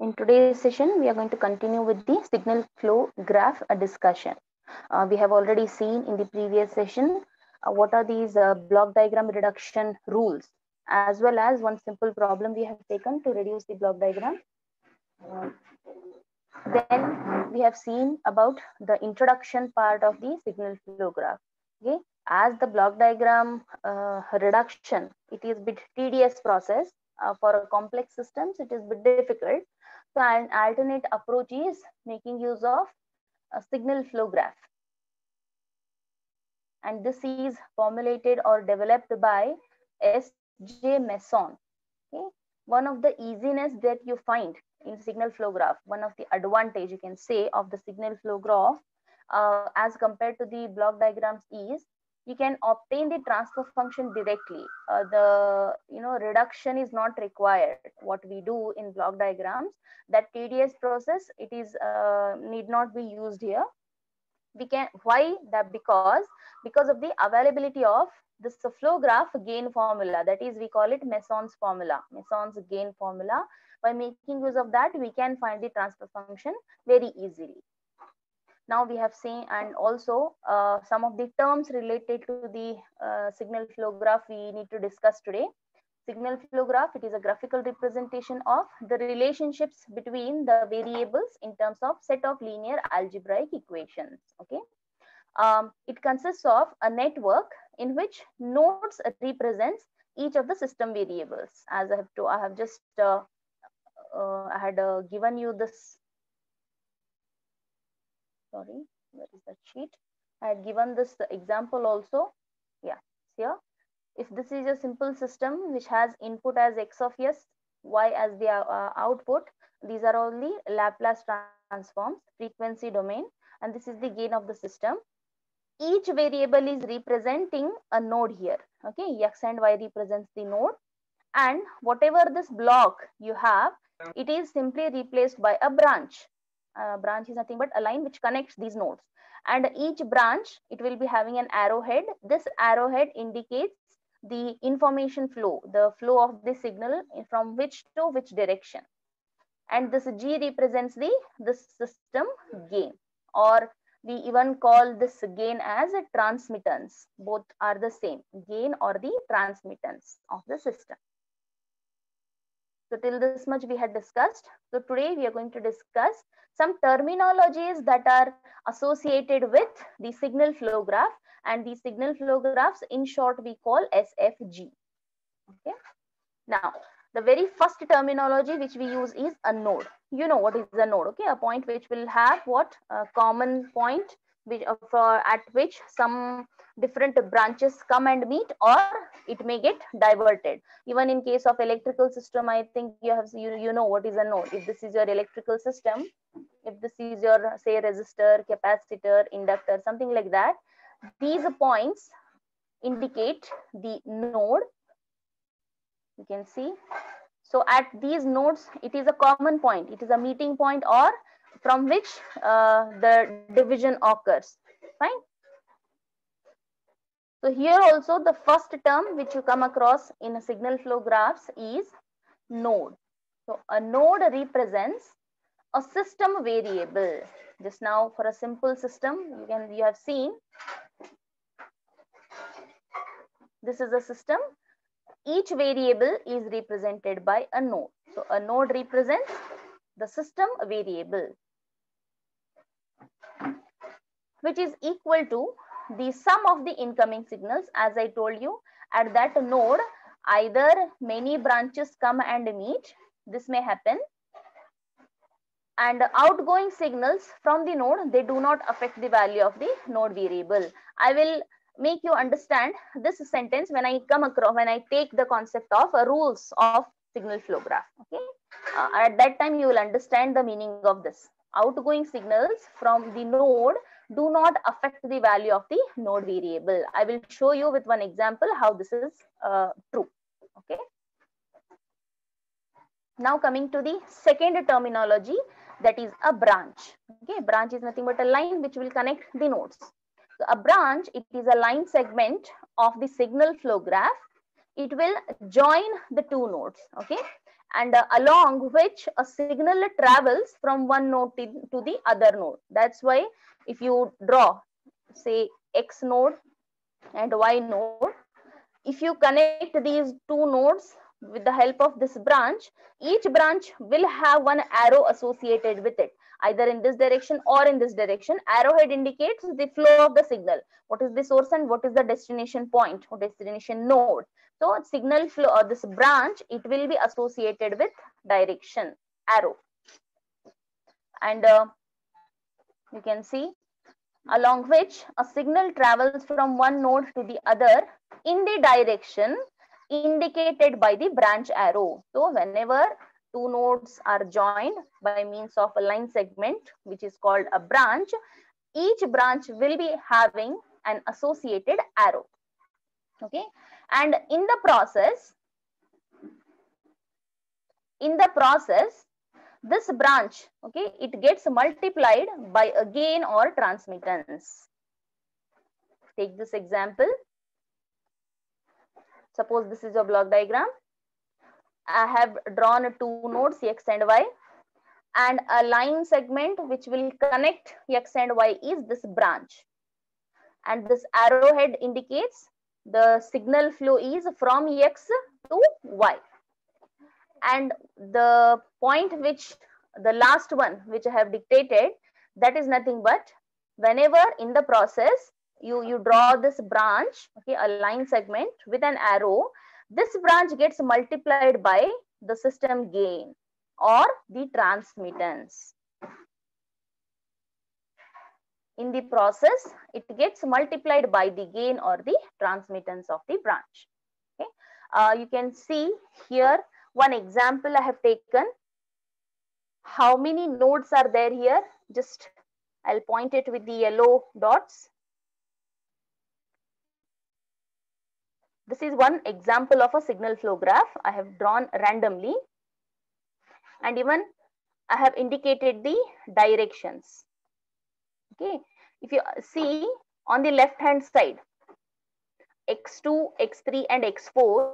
In today's session, we are going to continue with the signal flow graph discussion. We have already seen in the previous session what are these block diagram reduction rules, as well as one simple problem we have taken to reduce the block diagram. Then we have seen about the introduction part of the signal flow graph. Okay, as the block diagram reduction, it is a bit tedious process. For a complex systems, it is a bit difficult. So an alternate approach is making use of a signal flow graph. And this is formulated or developed by S.J. Masson. Okay? One of the easiness that you find in signal flow graph, one of the advantage you can say of the signal flow graph as compared to the block diagrams is you can obtain the transfer function directly. The reduction is not required. What we do in block diagrams, that tedious process, it is need not be used here. We can, why that? Because of the availability of this flow graph gain formula, that is we call it Masson's formula, Masson's gain formula. By making use of that, we can find the transfer function very easily. Now we have seen, and also some of the terms related to the signal flow graph we need to discuss today. Signal flow graph, it is a graphical representation of the relationships between the variables in terms of set of linear algebraic equations. Okay, it consists of a network in which nodes represents each of the system variables. As I have just I had given you this. Sorry, where is that sheet? I had given this example also. Yeah, here. If this is a simple system which has input as x of s, y as the output, these are only Laplace transforms, frequency domain, and this is the gain of the system. Each variable is representing a node here. Okay, x and y represents the node, and whatever this block you have, it is simply replaced by a branch. Branch is nothing but a line which connects these nodes, and each branch, it will be having an arrowhead. This arrowhead indicates the information flow, the flow of the signal from which to which direction, and this G represents the system gain, or we even call this gain as a transmittance. Both are the same, gain or the transmittance of the system. So till this much we had discussed. So today we are going to discuss some terminologies that are associated with the signal flow graph, and the signal flow graphs in short we call SFG. Okay. Now the very first terminology which we use is a node. You know what is a node? Okay, a point which will have what, a common point which at which some different branches come and meet, or it may get diverted. Even in case of electrical system, I think you know what is a node. If this is your electrical system, if this is your, say, resistor, capacitor, inductor, something like that, these points indicate the node. You can see. So at these nodes, it is a common point, it is a meeting point, or from which the division occurs. Fine. So here also the first term which you come across in a signal flow graphs is node. So a node represents a system variable. Just now for a simple system, you have seen this is a system. Each variable is represented by a node. So a node represents the system variable, which is equal to the sum of the incoming signals. As I told you, at that node, either many branches come and meet, this may happen, and outgoing signals from the node, they do not affect the value of the node variable. I will make you understand this sentence when I come across, when I take the concept of rules of signal flow graph. Okay, at that time you will understand the meaning of this. Outgoing signals from the node do not affect the value of the node variable. I will show you with one example how this is true. Okay. Now coming to the second terminology, that is a branch. Okay, branch is nothing but a line which will connect the nodes. So a branch, it is a line segment of the signal flow graph. It will join the two nodes. Okay, and along which a signal travels from one node to the other node. That's why if you draw, say, X node and Y node, if you connect these two nodes with the help of this branch, each branch will have one arrow associated with it, either in this direction or in this direction. Arrowhead indicates the flow of the signal. What is the source and what is the destination point or destination node? So signal flow or this branch, it will be associated with direction arrow. And you can see along which a signal travels from one node to the other in the direction indicated by the branch arrow. So whenever two nodes are joined by means of a line segment, which is called a branch, each branch will be having an associated arrow. Okay, and in the process, this branch, okay, it gets multiplied by a gain or transmittance. Take this example. Suppose this is your block diagram. I have drawn two nodes X and Y, and a line segment which will connect X and Y is this branch. And this arrowhead indicates the signal flow is from X to Y. And the point which, the last one which I have dictated, that is nothing but whenever in the process you draw this branch, okay, a line segment with an arrow, this branch gets multiplied by the system gain or the transmittance. In the process, it gets multiplied by the gain or the transmittance of the branch. Okay, you can see here one example I have taken. How many nodes are there here? Just I'll point it with the yellow dots. This is one example of a signal flow graph I have drawn randomly, and even I have indicated the directions. Okay, if you see on the left hand side, X2, X3 and X4,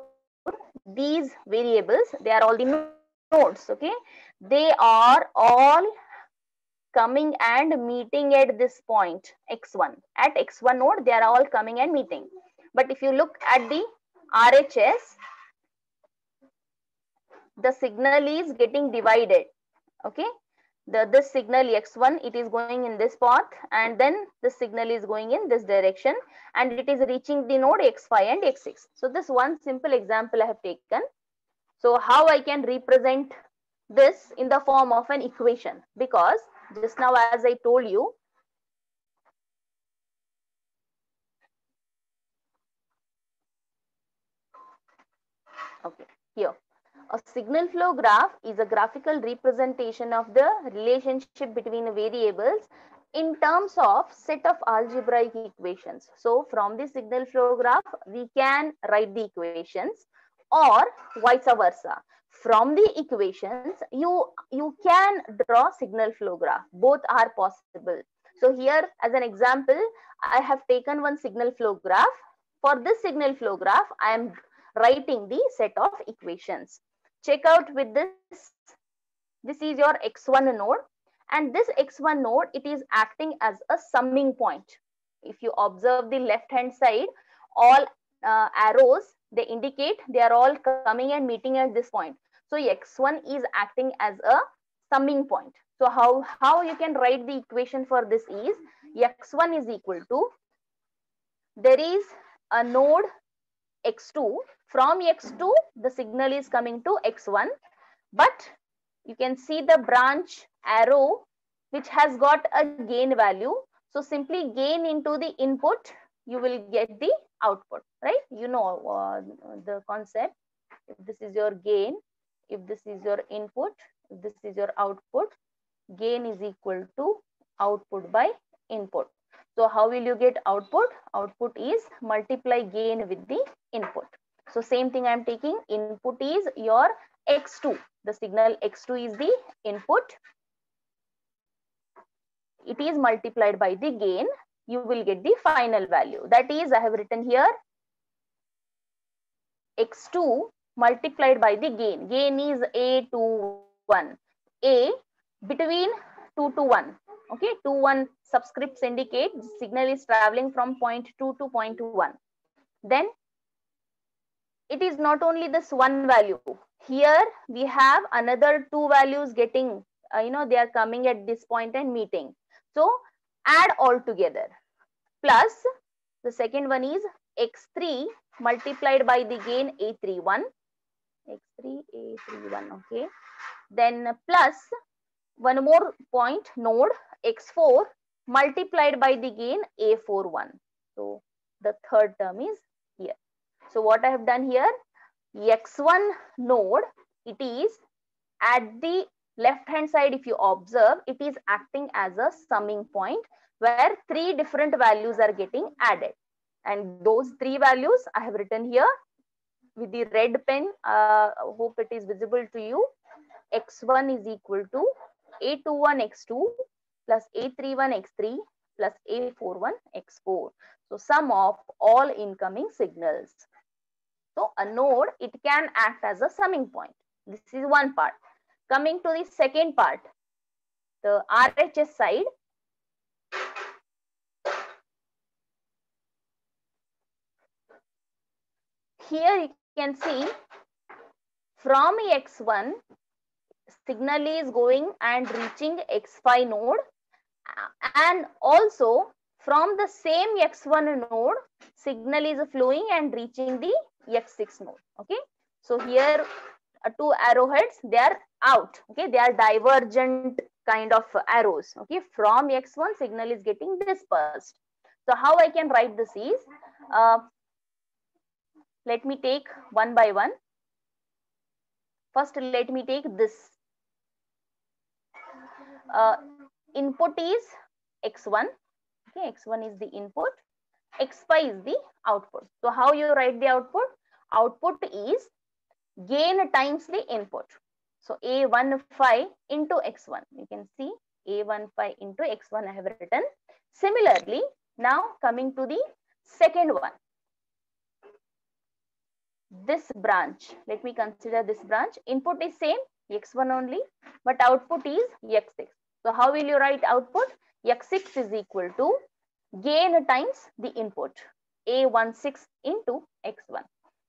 these variables, they are all the nodes. Okay, they are all coming and meeting at this point X1. At X1 node, they are all coming and meeting. But if you look at the RHS, the signal is getting divided. Okay, this signal X1, it is going in this path, and then the signal is going in this direction, and it is reaching the node X5 and X6. So this one simple example I have taken. So how I can represent this in the form of an equation, because just now as I told you, okay, here a signal flow graph is a graphical representation of the relationship between variables in terms of set of algebraic equations. So from the signal flow graph, we can write the equations, or vice versa. From the equations, you can draw signal flow graph. Both are possible. So here as an example, I have taken one signal flow graph. For this signal flow graph, I am writing the set of equations. Check out with this. This is your X1 node, and this X1 node, it is acting as a summing point. If you observe the left hand side, all arrows, they indicate they are all coming and meeting at this point. So X1 is acting as a summing point. So how you can write the equation for this is X1 is equal to, there is a node X2. From X2, the signal is coming to X1, but you can see the branch arrow which has got a gain value. So simply gain into the input, you will get the output, right? You know the concept. If this is your gain, if this is your input, if this is your output, gain is equal to output by input. So how will you get output? Output is multiply gain with the input. So same thing I am taking. Input is your X2. The signal X2 is the input. It is multiplied by the gain. You will get the final value. That is, I have written here X2 multiplied by the gain. Gain is A to 1. A between 2 to 1. Okay, 2, 1 subscripts indicate the signal is traveling from point 2 to point 1. Then it is not only this one value. Here we have another two values getting, they are coming at this point and meeting. So add all together. Plus the second one is x3 multiplied by the gain A31. X3, A31, okay. Then plus one more point node x4 multiplied by the gain A41. So the third term is here. So what I have done here, x1 node, it is at the left hand side, if you observe, it is acting as a summing point where three different values are getting added. And those three values I have written here with the red pen. Hope it is visible to you. X1 is equal to A21 X2 plus A31 X3 plus A41 X4. So sum of all incoming signals. So a node, it can act as a summing point. This is one part. Coming to the second part, the RHS side. Here you can see from X1, signal is going and reaching X5 node, and also from the same X1 node, signal is flowing and reaching the X6 node. Okay, so here two arrowheads, they are out. Okay, they are divergent kind of arrows. Okay, from X1 signal is getting dispersed. So how I can write this is, let me take one by one. First, let me take this. Input is X1. Okay, X1 is the input. X5 is the output. So how you write the output? Output is gain times the input. So A15 into X1. You can see A15 into X1 I have written. Similarly, now coming to the second one. This branch, let me consider this branch. Input is same, X1 only, but output is X6. So how will you write output? X6 is equal to gain times the input, A16 into X1.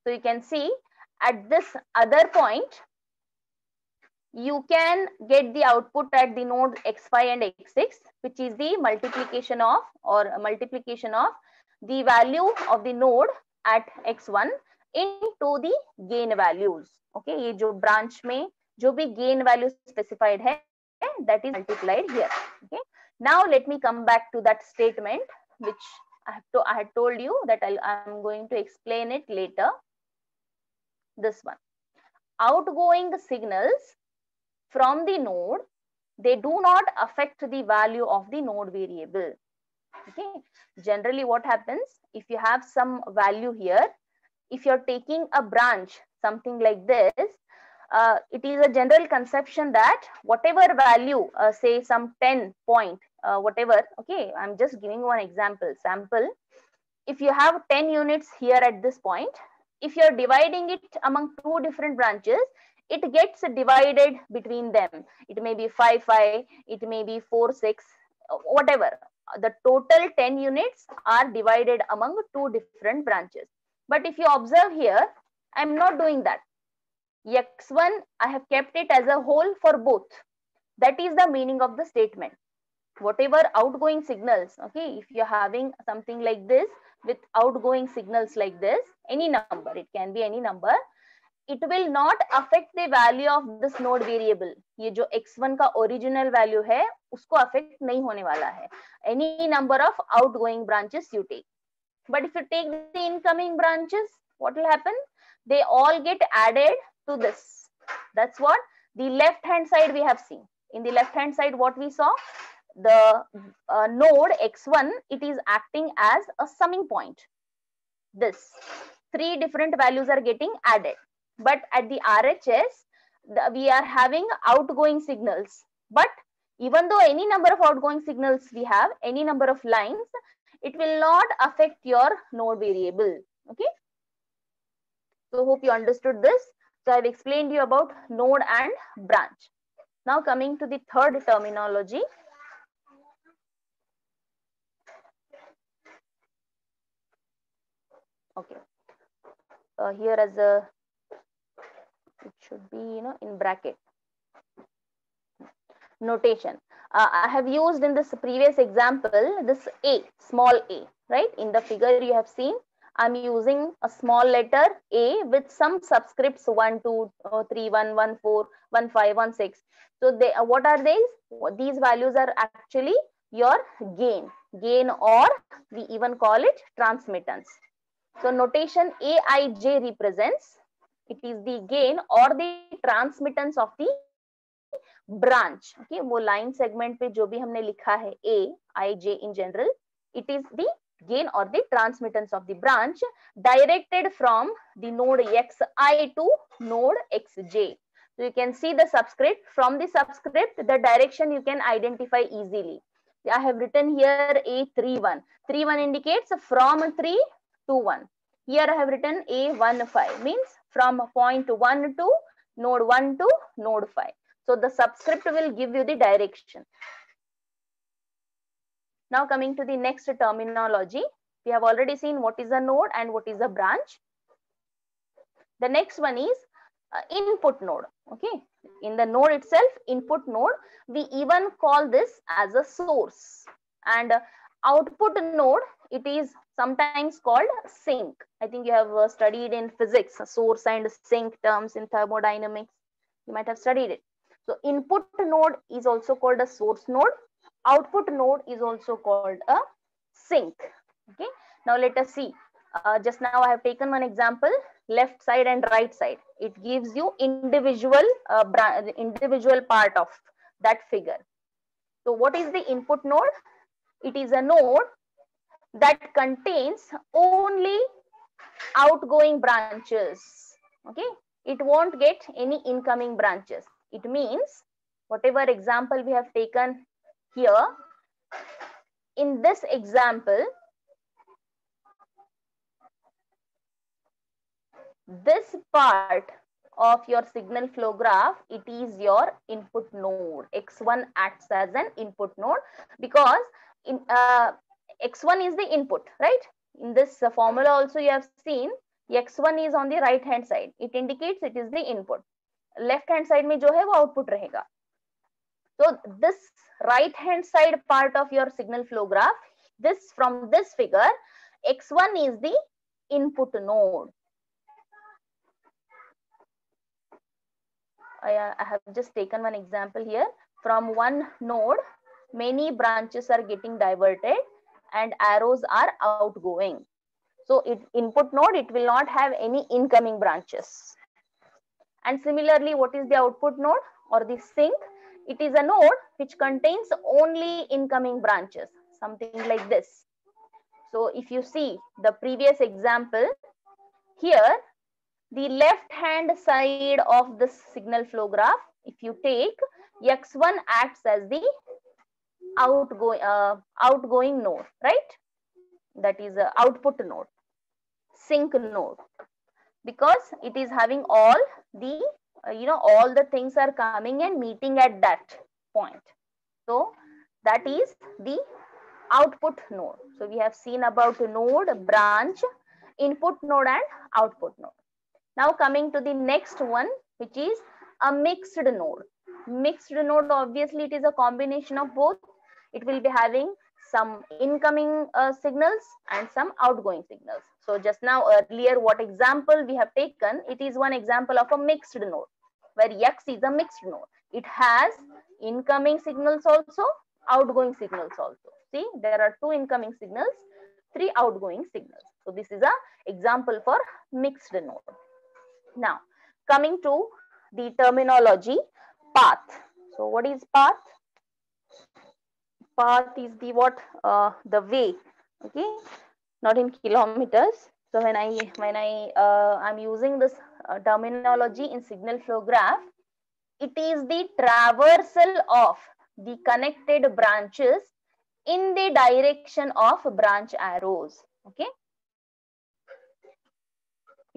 So you can see at this other point, you can get the output at the node X5 and X6, which is the multiplication of the value of the node at X1 into the gain values. Okay, ये जो branch में जो भी gain value specified है, that is multiplied here. Okay, now let me come back to that statement which I had told you that I'm going to explain it later. This one, outgoing signals from the node, they do not affect the value of the node variable. Okay, generally what happens, if you have some value here, if you're taking a branch, something like this, it is a general conception that whatever value, say some 10 point, whatever, okay, I'm just giving one example, sample. If you have 10 units here at this point, if you're dividing it among two different branches, it gets divided between them. It may be 5, 5, it may be 4, 6, whatever. The total 10 units are divided among two different branches. But if you observe here, I'm not doing that. X1, I have kept it as a whole for both. That is the meaning of the statement. Whatever outgoing signals, okay, if you're having something like this with outgoing signals like this, any number, it can be any number, it will not affect the value of this node variable. ये जो x1 का original value है, उसको affect नहीं होने वाला है. Any number of outgoing branches you take. But if you take the incoming branches, what will happen? They all get added to this. That's what the left hand side we have seen. In the left hand side, what we saw, the node x1, it is acting as a summing point. This three different values are getting added. But at the RHS, we are having outgoing signals. But even though any number of outgoing signals we have, any number of lines, it will not affect your node variable. Okay. So hope you understood this. So I've explained you about node and branch. Now coming to the third terminology. Okay. Here as a, it should be, in bracket. Notation. I have used in this previous example, this A, small a, right? In the figure you have seen, I'm using a small letter A with some subscripts 1, 2, 3, 1, 1, 4, 1, 5, 1, 6. So they, what are these? These values are actually your gain, or we even call it transmittance. So notation Aij represents, it is the gain or the transmittance of the branch. Okay, वो line segment पे जो भी हमने लिखा है Aij in general, it is the gain or the transmittance of the branch directed from the node xi to node xj. So you can see the subscript. From the subscript, the direction you can identify easily. I have written here A31. 31 indicates from 3 to 1. Here I have written A15, means from point 1 to node 1 to node 5. So the subscript will give you the direction. Now coming to the next terminology, we have already seen what is a node and what is a branch. The next one is input node. Okay, in the node itself, input node, we even call this as a source. And output node, it is sometimes called sink. I think you have studied in physics, source and sink terms in thermodynamics. You might have studied it. So input node is also called a source node. Output node is also called a sink. Okay, now let us see. Just now I have taken one example, left side and right side. It gives you individual part of that figure. So what is the input node? It is a node that contains only outgoing branches. Okay, it won't get any incoming branches. It means whatever example we have taken here, in this example, this part of your signal flow graph, it is your input node. X1 acts as an input node because in X1 is the input, right? In this formula also you have seen X1 is on the right hand side. It indicates it is the input. Left hand side में जो है वो output रहेगा. So this right hand side part of your signal flow graph, this from this figure, X1 is the input node. I have just taken one example here. From one node, many branches are getting diverted and arrows are outgoing. So input node, it will not have any incoming branches. And similarly, what is the output node or the sink? It is a node which contains only incoming branches, something like this. So if you see the previous example, here the left hand side of the signal flow graph, if you take, X1 acts as the outgoing node, right? That is a output node, sink node, because it is having all the all the things are coming and meeting at that point. So that is the output node. So we have seen about node, branch, input node and output node. Now coming to the next one, which is a mixed node. Mixed node, obviously it is a combination of both. It will be having some incoming signals and some outgoing signals. So just now earlier what example we have taken, it is one example of a mixed node where X is a mixed node. It has incoming signals also, outgoing signals also. See, there are 2 incoming signals, 3 outgoing signals. So this is a example for mixed node. Now, coming to the terminology path. So what is path? Path is the what? The way. Okay, not in kilometers. So when I'm using this terminology in signal flow graph, it is the traversal of the connected branches in the direction of branch arrows. Okay.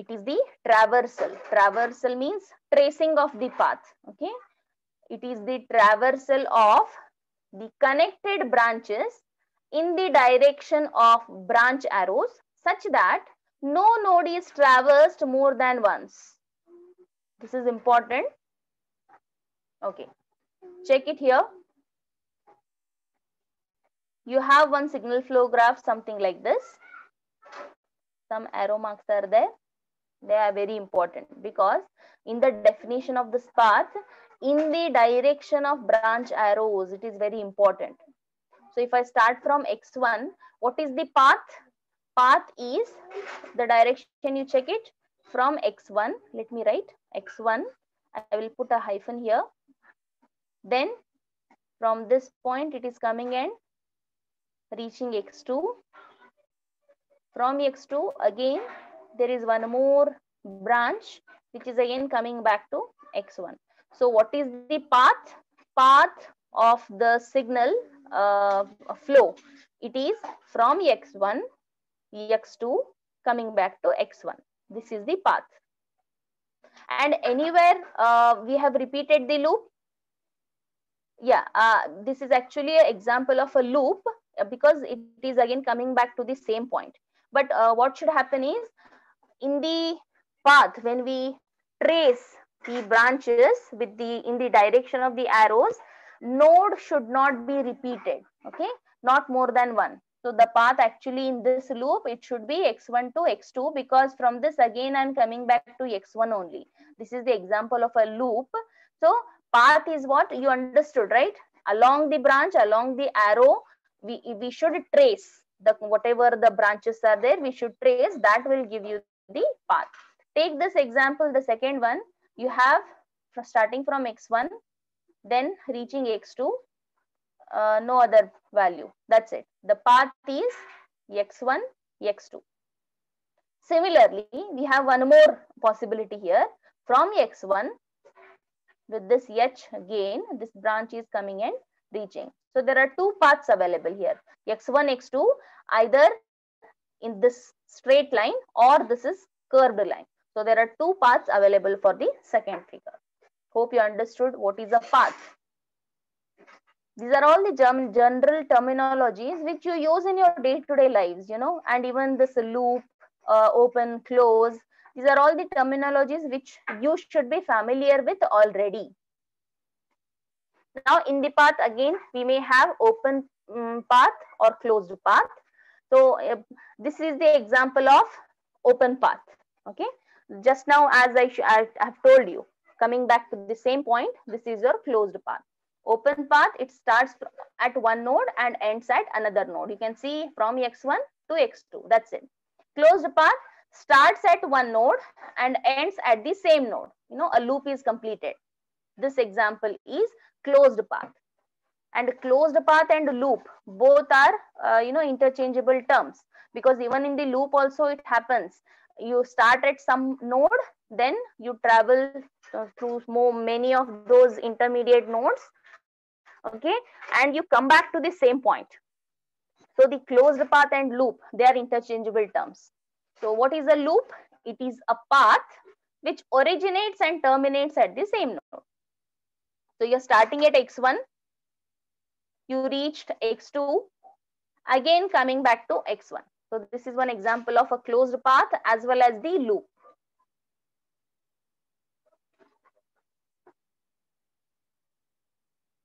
It is the traversal. Traversal means tracing of the path. Okay, it is the traversal of the connected branches in the direction of branch arrows such that no node is traversed more than once. This is important. Okay, check it here. You have one signal flow graph, something like this. Some arrow marks are there. They are very important because in the definition of this path, in the direction of branch arrows, it is very important. So if I start from x1, what is the path? Path is the direction, you check it from x1. Let me write x1. I will put a hyphen here. Then from this point, it is coming and reaching x2. From x2, again, there is one more branch, which is again coming back to x1. So what is the path? Path of the signal flow. It is from x1, x2 coming back to x1. This is the path. And anywhere we have repeated the loop. Yeah, this is actually an example of a loop because it is again coming back to the same point. But what should happen is, in the path, when we trace the branches with the in the direction of the arrows, node should not be repeated. Okay, not more than one. So the path actually in this loop, it should be x1 to x2, because from this again I'm coming back to x1 only. This is the example of a loop. So path is what you understood, right? Along the branch, along the arrow, we should trace the whatever the branches are there, we should trace. That will give you the path. Take this example, the second one. You have starting from x1, then reaching x2, no other value. That's it. The path is x1, x2. Similarly, we have one more possibility here. From x1, with this h again, this branch is coming and reaching. So there are two paths available here, x1, x2, either in this straight line or this is curved line. So there are two paths available for the second figure. Hope you understood what is a path. These are all the general terminologies which you use in your day-to-day lives, you know, and even this loop, open, close. These are all the terminologies which you should be familiar with already. Now in the path again, we may have open path or closed path. So this is the example of open path. Okay, just now as I have told you, coming back to the same point, this is your closed path. Open path, it starts at one node and ends at another node. You can see from x1 to x2. That's it. Closed path starts at one node and ends at the same node. You know, a loop is completed. This example is closed path. And closed path and loop both are interchangeable terms, because even in the loop also it happens. You start at some node, then you travel through many of those intermediate nodes, okay, and you come back to the same point. So the closed path and loop, they are interchangeable terms. So what is a loop? It is a path which originates and terminates at the same node. So you're starting at x1, you reached x2, again coming back to x1. So this is one example of a closed path as well as the loop.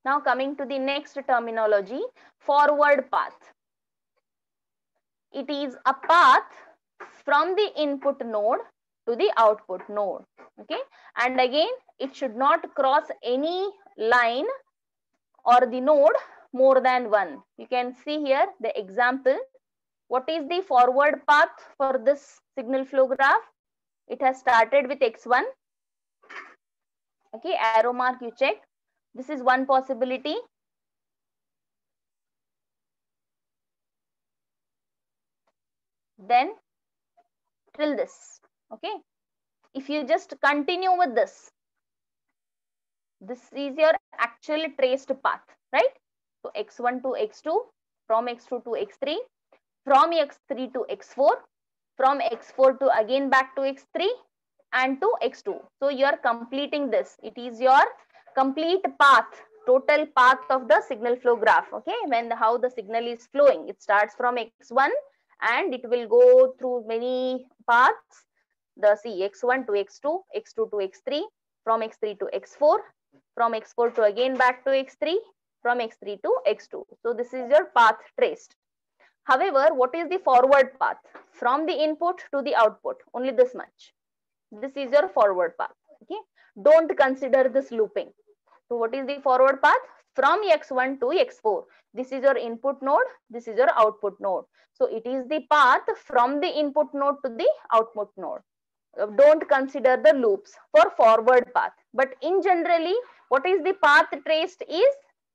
Now coming to the next terminology, forward path. It is a path from the input node to the output node. Okay, and again it should not cross any line or the node more than one. You can see here the example. What is the forward path for this signal flow graph? It has started with x1. Okay, arrow mark you check. This is one possibility. Then till this. Okay, if you just continue with this is your actual traced path, right? So x1 to x2, from x2 to x3, from x3 to x4, from x4 to again back to x3 and to x2. So you are completing this. It is your complete path, total path of the signal flow graph. Okay, when how the signal is flowing, it starts from x1 and it will go through many paths. The see x1 to x2, x2 to x3, from x3 to x4, from x4 to again back to x3, from x3 to x2. So this is your path traced. However, what is the forward path? From the input to the output, only this much. This is your forward path. Okay, don't consider this looping. So what is the forward path? From x1 to x4. This is your input node, this is your output node. So it is the path from the input node to the output node. Don't consider the loops for forward path. But in generally, what is the path traced is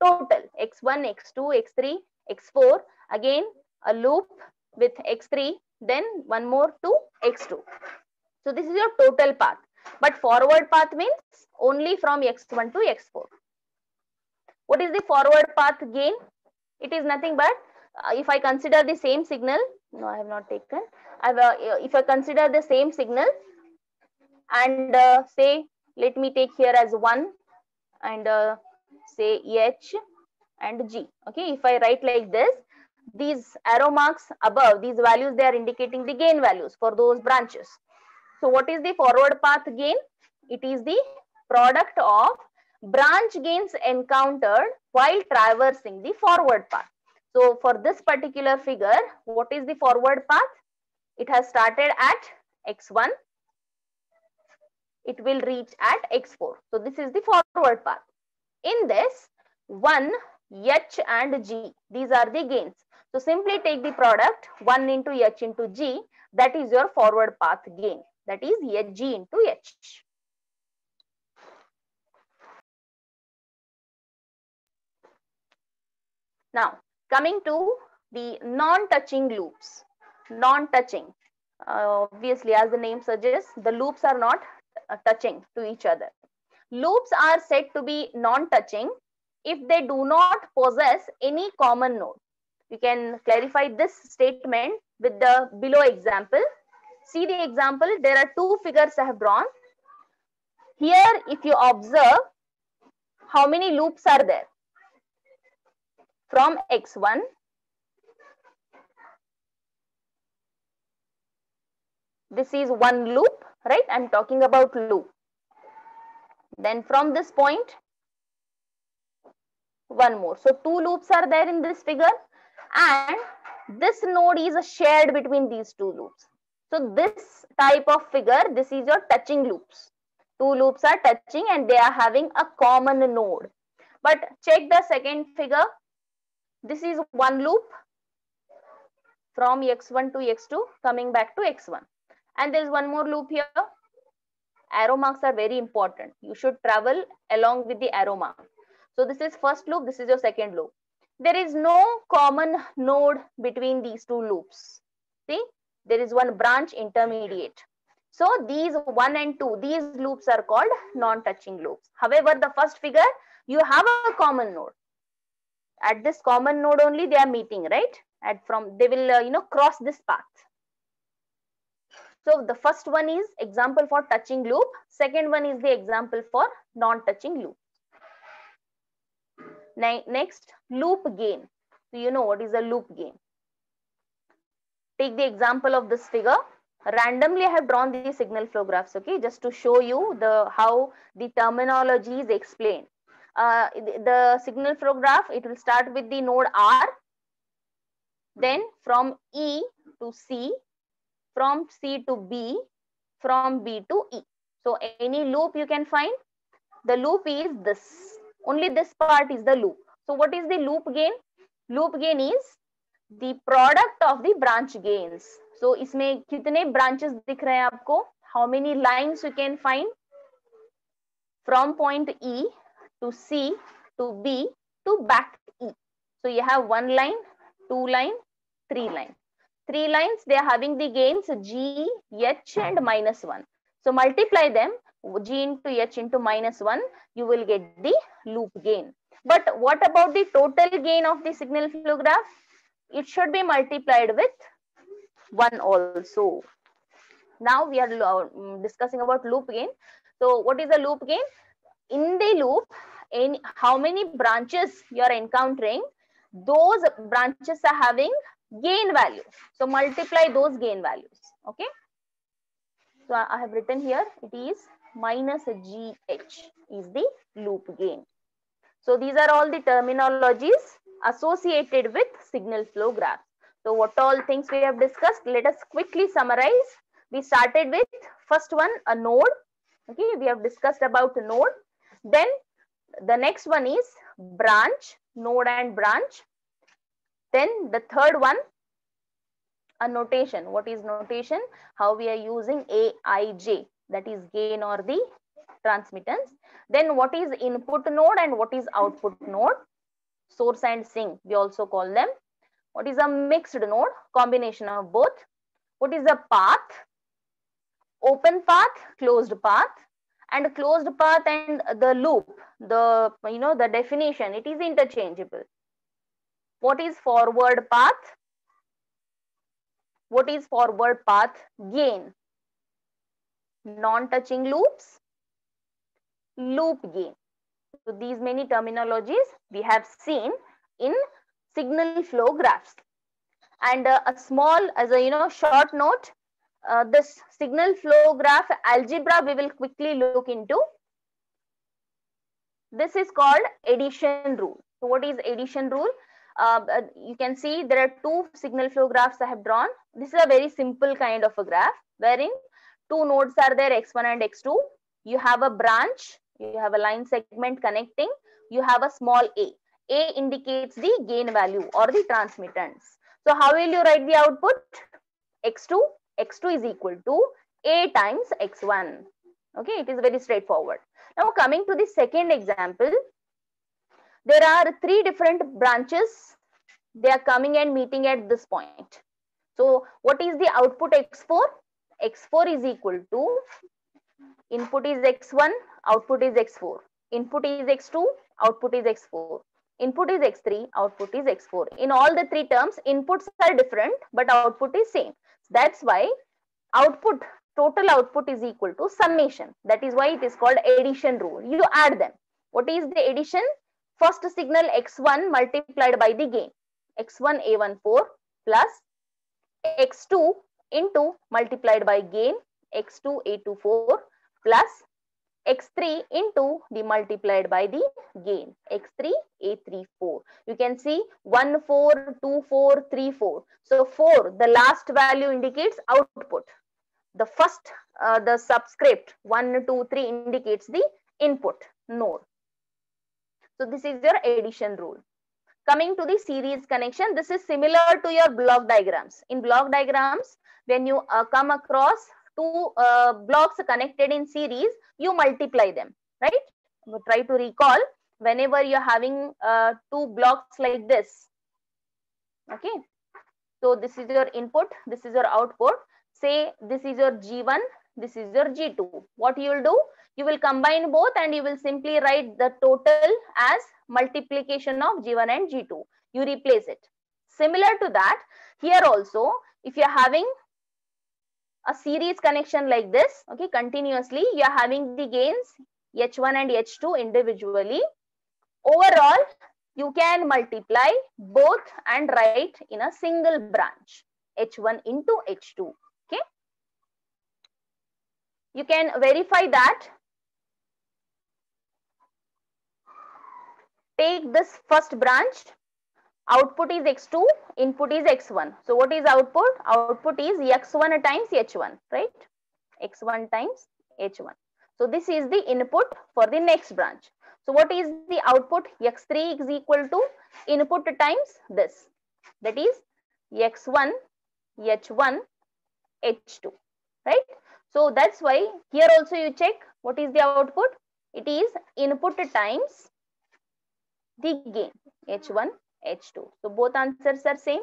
total x1, x2, x3, x4. Again, a loop with x3, then one more to x2. So this is your total path. But forward path means only from x1 to x4. What is the forward path gain? It is nothing but if I consider the same signal, no, I have not taken. If I consider the same signal and say, let me take here as 1 and say H and G. Okay, if I write like this, these arrow marks above, these values, they are indicating the gain values for those branches. So what is the forward path gain? It is the product of branch gains encountered while traversing the forward path. So for this particular figure, what is the forward path? It has started at x1. It will reach at x4. So this is the forward path. In this, 1, H and G, these are the gains. So simply take the product 1 into H into G, that is your forward path gain. That is G into H. Now, coming to the non-touching loops. Non-touching. Obviously, as the name suggests, the loops are not touching to each other. Loops are said to be non-touching if they do not possess any common node. You can clarify this statement with the below example. See the example, there are two figures I have drawn. Here, if you observe, how many loops are there? From x1, this is one loop, right? I'm talking about loop. Then from this point, one more. So two loops are there in this figure, and this node is shared between these two loops. So this type of figure, this is your touching loops. Two loops are touching and they are having a common node. But check the second figure. This is one loop from x1 to x2 coming back to x1. And there is one more loop here. Arrow marks are very important. You should travel along with the arrow mark. So this is first loop, this is your second loop. There is no common node between these two loops. See, there is one branch intermediate. So these 1 and 2, these loops are called non-touching loops. However, the first figure, you have a common node. At this common node only they are meeting, right? They will cross this path. So the first one is example for touching loop. Second one is the example for non-touching loop. Next, loop gain. So you know what is a loop gain. Take the example of this figure. Randomly I have drawn the signal flow graphs, okay, just to show you how the terminology is explained. The signal flow graph, it will start with the node R, then from E to C, from C to B, from B to E. So any loop you can find, the loop is this. Only this part is the loop. So what is the loop gain? Loop gain is the product of the branch gains. So इसमें कितने branches दिख रहे हैं आपको? How many lines you can find? From point E to C to B to back E. So you have one line, two line, three line. Three lines, they are having the gains G, H and -1. So multiply them, G into H into -1, you will get the loop gain. But what about the total gain of the signal flow graph? It should be multiplied with 1 also. Now we are discussing about loop gain. So what is a loop gain? In the loop, in how many branches you are encountering, those branches are having gain value. So multiply those gain values. Okay. So I have written here, it is minus GH is the loop gain. So these are all the terminologies associated with signal flow graph. So what all things we have discussed, let us quickly summarize. We started with first one, a node. Okay, we have discussed about a node. Then the next one is branch, node and branch. Then the third one, a notation. What is notation? How we are using AIJ, that is gain or the transmittance. Then what is input node and what is output node? Source and sink, we also call them. What is a mixed node? Combination of both. What is a path? Open path, closed path. And closed path and the loop, the definition, it is interchangeable. What is forward path? What is forward path gain? Non-touching loops, loop gain. So these many terminologies we have seen in signal flow graphs. And a small, as a short note, this signal flow graph algebra we will quickly look into. This is called addition rule. So what is addition rule? You can see there are two signal flow graphs I have drawn. This is a very simple kind of a graph wherein two nodes are there, x1 and x2. You have a branch, you have a line segment connecting, you have a small a. A indicates the gain value or the transmittance. So how will you write the output? X2, x2 is equal to a times x1. Okay, it is very straightforward. Now coming to the second example, there are three different branches. They are coming and meeting at this point. So what is the output x4? X4 is equal to input is x1, output is x4. Input is x2, output is x4. Input is x3, output is x4. In all the three terms, inputs are different, but output is same. That's why output, total output is equal to summation. That is why it is called addition rule. You add them. What is the addition? First signal x1 multiplied by the gain. X1 A14 plus x2 into multiplied by gain x2 A24 plus x3 into the multiplied by the gain x3 A34. You can see 1 4 2 4 3 4. So 4, the last value indicates output. The first, the subscript 1 2 3 indicates the input node. So this is your addition rule. Coming to the series connection, this is similar to your block diagrams. In block diagrams, when you come across two blocks connected in series, you multiply them, right? Try to recall whenever you're having two blocks like this. Okay. So this is your input, this is your output. Say this is your G1, this is your G2. What you will do? You will combine both and you will simply write the total as multiplication of G1 and G2. You replace it. Similar to that, here also, if you are having a series connection like this, okay, continuously, you are having the gains H1 and H2 individually. Overall, you can multiply both and write in a single branch, H1 into H2. Okay. You can verify that. Take this first branch. Output is x2, input is x1. So what is output? Output is x1 times h1, right? x1 times h1. So this is the input for the next branch. So what is the output? X3 is equal to input times this. That is x1, h1, h2, right? So that's why here also you check what is the output. It is input times the gain h1, h2. So both answers are same.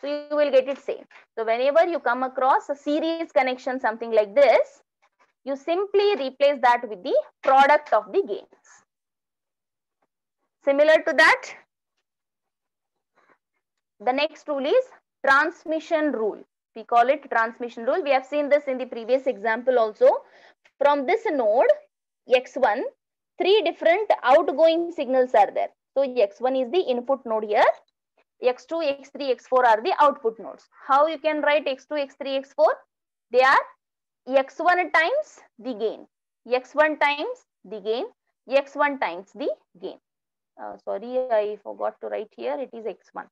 So you will get it same. So whenever you come across a series connection, something like this, you simply replace that with the product of the gains. Similar to that, the next rule is transmission rule. We call it transmission rule. We have seen this in the previous example also. From this node x1, 3 different outgoing signals are there. So x1 is the input node here. x2, x3, x4 are the output nodes. How you can write x2, x3, x4? They are x1 times the gain, x1 times the gain, x1 times the gain. Sorry, I forgot to write here. It is x1.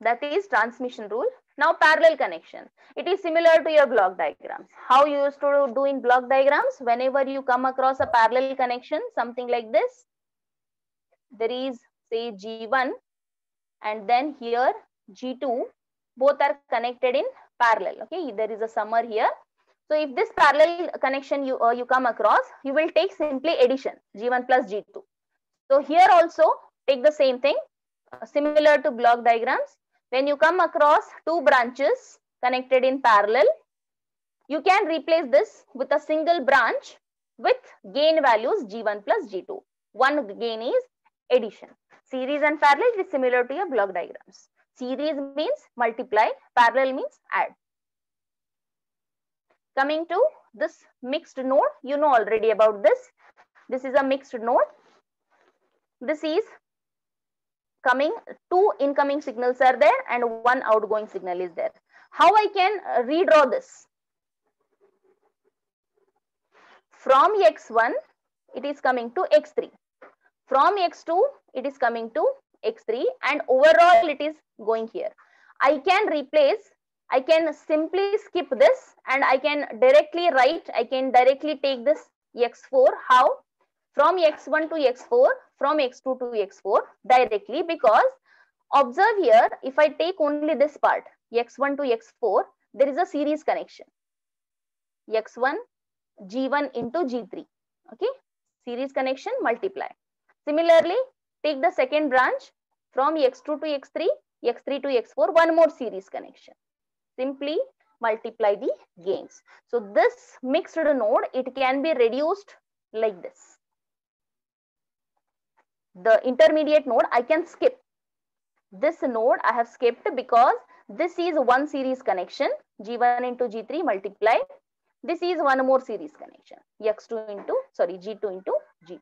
That is transmission rule. Now parallel connection. It is similar to your block diagrams. How you used to do in block diagrams? Whenever you come across a parallel connection, something like this, there is say G1 and then here G2, both are connected in parallel. Okay, there is a summer here. So if this parallel connection you come across, you will take simply addition, G1 plus G2. So here also take the same thing, similar to block diagrams. When you come across 2 branches connected in parallel, you can replace this with a single branch with gain values G1 plus G2. One gain is addition. Series and parallel is similar to your block diagrams. Series means multiply, parallel means add. Coming to this mixed node, you know already about this. This is a mixed node. This is coming, 2 incoming signals are there and 1 outgoing signal is there. How I can redraw this? From x1, it is coming to x3. From x2, it is coming to x3, and overall it is going here. I can replace, I can simply skip this and I can directly write, I can directly take this x4. How? From x1 to x4, from x2 to x4 directly, because observe here, if I take only this part, x1 to x4, there is a series connection. x1, G1 into G3. Okay, series connection, multiply. Similarly, take the second branch from x2 to x3, x3 to x4, one more series connection. Simply multiply the gains. So this mixed node, it can be reduced like this. The intermediate node, I can skip. This node I have skipped because this is one series connection, G1 into G3 multiply. This is one more series connection, G2 into G3.